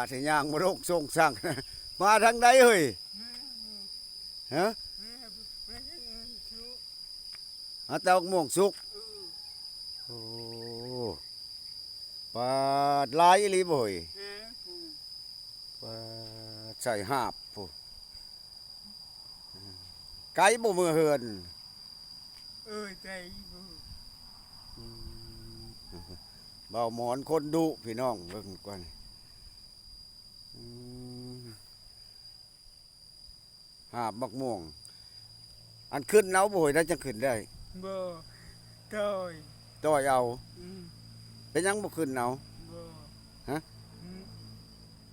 ดให้ย่างมาโรคทรงสั่ง มาทางใดเฮ้ยฮะเอาเตาม่วงสุกโอ้ปลาลายอีหลีบ่เฮ้ยปลาใส่หาบผู้ไก่บ่มือเฮือนใจบ่เบาหมอนคนดุพี่น้องเบิ่งก่อนหาบมักม่วงอันขึ้นเอาบ่เฮ้ยได้จังขึ้นได้บ่ต้อยต้อยเอาอืมเป็นหยังบ่ขึ้นเอา บ่ฮะอืม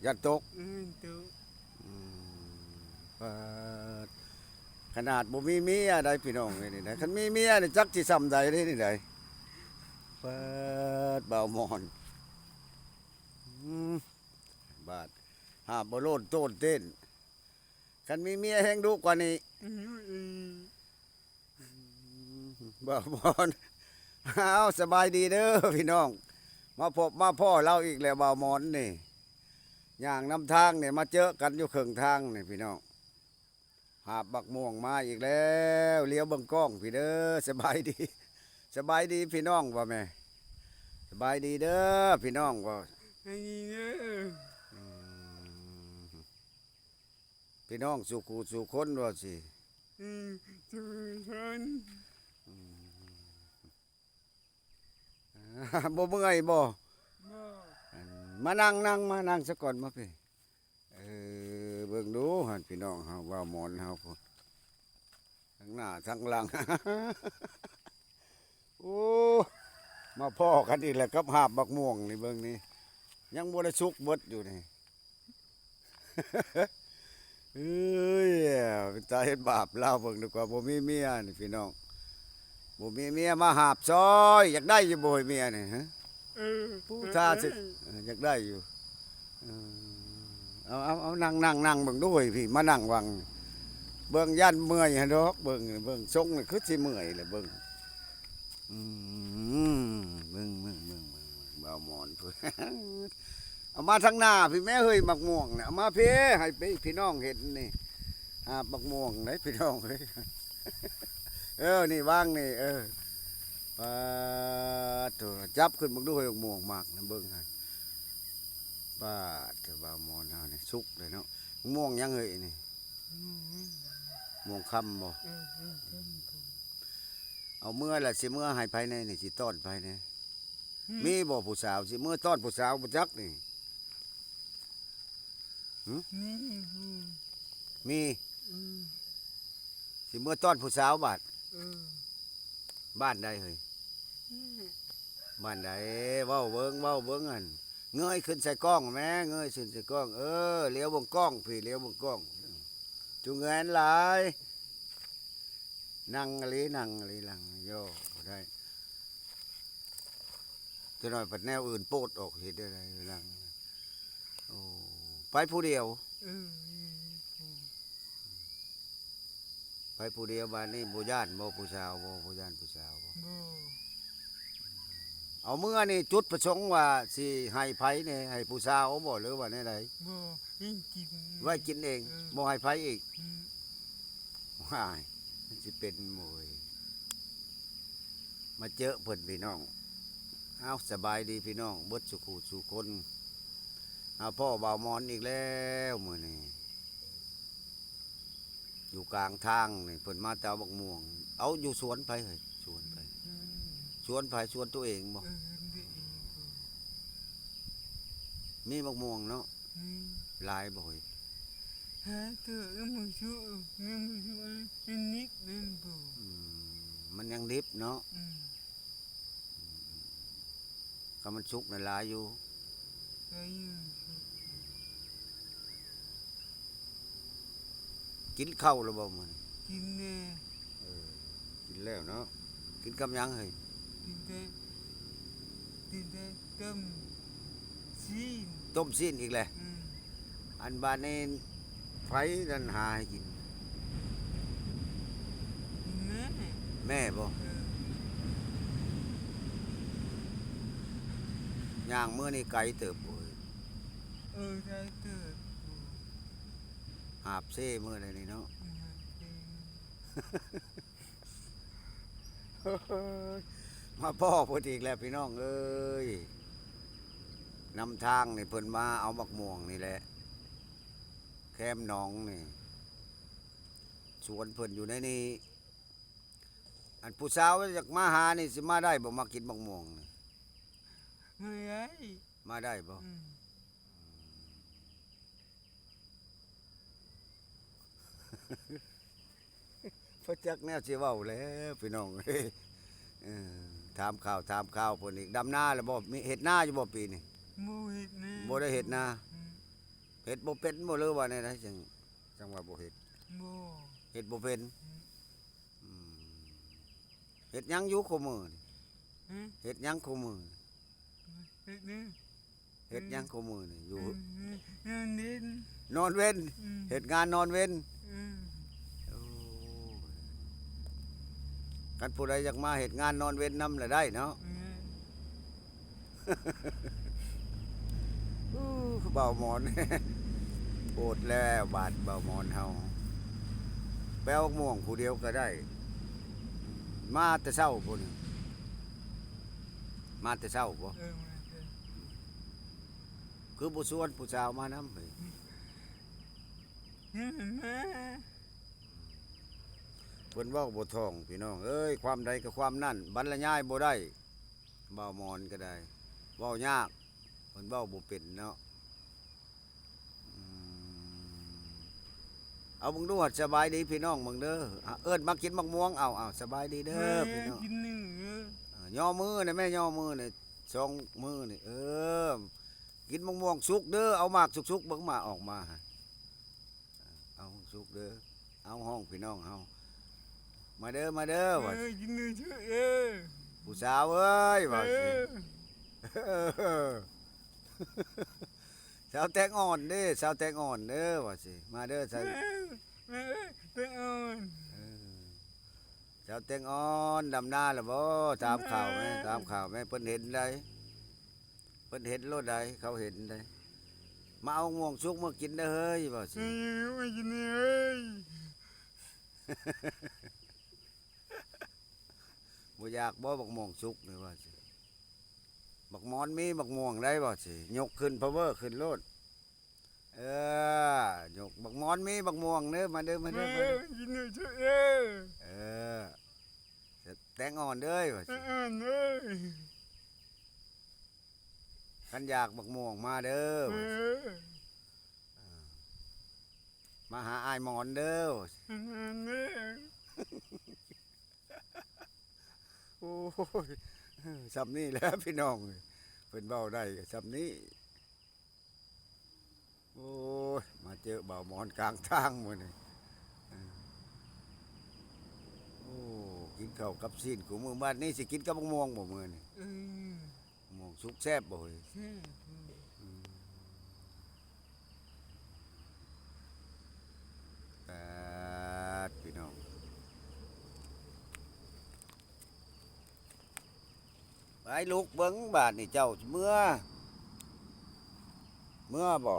อย่าตก ตุ เปิดขนาดบ่มีเมียได้พี่น้องเอ้ยนี่ได้คันมีเมียนี่จักสิซ้ำใดเด้นี่ได้เปิดเบาหมอนบาดหาบ่โลดโตนเต้นคันมีเมียแฮงดุกว่านี้เบาหมอนเอาสบายดีเด้อพี่น้องมาพบมาพ่อเราอีกแล้วเบาหมอนนี่ย่างนำทางเนี่ยมาเจอกันอยู่ครึ่งทางนี่พี่น้องหาบบักม่วงมาอีกแล้วเลี้ยวเบิ่งกล้องพี่เด้อสบายดีสบายดีพี่น้องว่าแม่สบายดีเด้อพี่น้องว่าอันนี้เด้อพี่น้องสู่กูสู่คนว่าสิทุกคน บ่เมื่อยบ่บ่มานั่งนั่งมานั่งซะก่อนมาพี่เบิ่งดูหั่นพี่น้องเฮาว่าหมอนเฮาพุ่นทั้งหน้าทั้งหลัง โอ้มาพ่อกันอีกแล้วกับหาบบักม่วงนี่เบิ่งนี่ยังบ่ได้สุกเบิดอยู่นี่ เอ้ยเป็นตาเฮ็ดบาปเล่าเบิ่งดีกว่าบ่มีเมียนี่พี่น้องบ่มีเมียมาหาบซอยอยากได้อยู่บ่เมียนี่ฮะผู้ท่าสิอยากได้อยู่เอานั่งเบิ่งด้วยพี่มานั่งวังเบิ่งยันเมื่อยฮะดอกเบิ่งทรงนี่คือสิเมื่อยแหละเบิ่งเบิ่งเบาหมอนเพิ่น เอามาทางหน้าพี่แม่เฮ้ยมักม่วงเนี่ยเอามาเพ่ให้พี่น้องเห็นนี่มักม่วงไหนพี่น้องเฮ้ย นี่ว่างนี่ปลาตัวจับขึ้นมักด้วยมักม่วงมากนะเบิ้งให้ปลาตัวบามอนเฮานี่สุกเลยเนาะม่วงยังเฮ้ยนี่ม่วงคำบ่เอาเมื่อละสิเมื่อให้ภายในนี่สิต้อนภายในมีบ่ผู้สาวสิเมื่อต้อนผู้สาวบ่จักนี่มีสิเมื่อต้อนผู้สาวบ้านใดเฮ้ยบ้านใดเว้าเบิ่งอันเงยขึ้นใส่กล้องแม่เงยขึ้นใส่กล้องเลี้ยวเบิ่งกล้องพี่เลี้ยวเบิ่งกล้องจุงเงินหลายนั่งอะไรหลังโยได้จะหน่อยปัดแนวอื่นโปดออกเห็นได้ไรหลังโอ้ไปผู้เดียวไปผู้เดียวบ้านนี้บ่ย่านบ่ผู้สาวบ่ย่านผู้สาวบ่เอาเมื่อนี่จุดประสงค์ว่าสิให้ไผนี่ให้ผู้สาวบ่หรือว่าแนวใดบ่ให้กินไว้กินเองบ่ให้ไผอีกว้ายมันสิเป็นโมยมาเจอเพิ่นพี่น้องเอาสบายดีพี่น้องเบิดสุขสู่คนเอาพ่อบ่าวมอนอีกแล้วมื้อนี้อยู่กลางทางนี่เพิ่นมาแต่เอาบักม่วงเอาอยู่สวนไปเฮ้ยสวนไปสวนไผสวนตัวเองบ่มีบักม่วงเนาะหลายบ่เฮ้ยฮะเธอมึงชูอันนี้เป็นบ่มันยังดิบเนาะก็มันสุกน่ะหลายอยู่กินข้าวแล้วบ่มื้อนี้กินแน่กินแล้วเนาะกินกับหยังเฮ้ยกินได้ต้มซีนอีกแหละอันบ้านนี้ไผนั่นหาให้กินแม่บ่ย่างมื้อนี้ไก่เติบบ่ ใช่เติบ หาบเซ่มื้อใดนี่เนาะ มาพ่อพูดอีกแล้วพี่น้องเอ้ยนำทางนี่เพิ่นมาเอาบักม่วงนี่แหละแคมหนองนี่สวนเพิ่นอยู่ในนี้อันผู้สาวอยากมาหานี่สิมาได้บ่มากินบักม่วงนี่ ไม่ได้ มาได้บ่พระจักแนวสิเว้าแล้วพี่น้องเอ้ยเออถามข่าวเพิ่นอีกดำนาแล้วบ่มีเฮ็ดนาอยู่บ่ปีนี้ โมเห็ดนะ บ่ได้เฮ็ดนาเฮ็ดบ่เป็นบ่เลยว่าแนวใดจังว่าบ่เฮ็ด โม เฮ็ดบ่เป็นอืมเฮ็ดหยังอยู่คุมื้อนี่ ฮะ เฮ็ดหยังคุมื้อ เห็ดนี่ เฮ็ดหยังคุมื้อนี่อยู่ นอนเด่น นอนเว้นเฮ็ดงานนอนเว้น โอ้กันผู้ใดอยากมาเฮ็ดงานนอนเว้นนำละได้เนาะเบาหมอน โอดแล้วบาดเบาหมอนเฮาแป้วม่วงผู้เดียวก็ได้ มาแต่เช้าพุ่นมาแต่เช้าบ่ มาเถอะ คือบ่ชวนผู้สาวมานำ มา เพิ่นเว้าบ่ท่องพี่น้องเอ้ยความใดก็ความนั่นบรรยายบ่ได้เว้าหมอนก็ได้เว้ายากเพิ่นเว้าบ่เป็นเนาะอืมเอาเบิ่งดูว่าสบายดีพี่น้องเบิ่งเด้อเอิ้นมากินมะม่วงเอาสบายดีเด้อพี่น้อง กินหนึ่ง ย่อมือนี่แม่ย่อมือนี่สองมือนี่กินมะม่วงสุกเด้อเอาหมากสุกๆเบิ่งมาออกมาฮะเอาสุกเด้อเอาห้องพี่น้องเฮามาเด้อว่า กินหนึ่งเถอะ ผู้สาวเอ้ยว่าสิสาวแตงอ่อนเด้สาวแตงอ่อนเด้อว่าสิมาเด้อสาว เป็นอ่อน สาวแตงอ่อนดำนาล่ะบ่ตามข่าวแม่ตามข่าวแม่เพิ่นเห็นได้เพิ่นเห็นรถใดเขาเห็นได้มาเอาม่วงสุกมากินเด้อเฮ้ยว่าสิ ไม่กินเลย บ่อยากบ่บักม่วงสุกนี่ว่าสิบักมอนมีบักม่วงได้บ่สิยกขึ้น power ขึ้นโลดยกบักมอนมีบักม่วงเด้อมาเด้อมาเด้อมาเด้อ กินหนึ่งเถอะ แตงอ่อนเด้อว่าสิ อ่อนเลย คันอยากบักม่วงมาเด้อว่าสิมาหาอ้ายหมอนเด้อว่าสิ อ่อนเลย โอ้ยซำนี้แหล้วพี่น้องเพิ่นเว้าได้ก็ซำนี้โอ้ยมาเจอเบาหมอนกลางทางมื้อนี้โอ้กินข้าวกับซีนกูมื้อบ้านนี้สิกินกับบักม่วงบ่มื้อนี้บักม่วงสุกแซ่บบ่เฮ้ยพี่น้องไปลูกเบิ่งบาดนี่เจ้าเมื่อบ่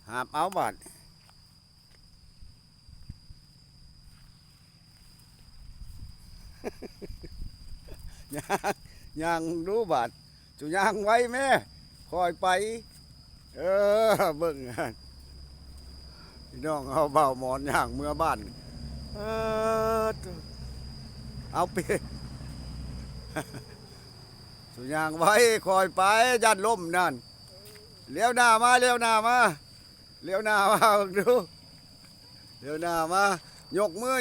หาบเอาบาดย่างดูบาดจุย่างไว้แม่คอยไปเบิ่งพี่น้องเอาเบาหมอนย่างเมื่อบ้านเอาไปสุยางไว้คอยไปยันล่มนั่นเลี้ยวหน้ามาดูเลี้ยวหน้ามายกมือ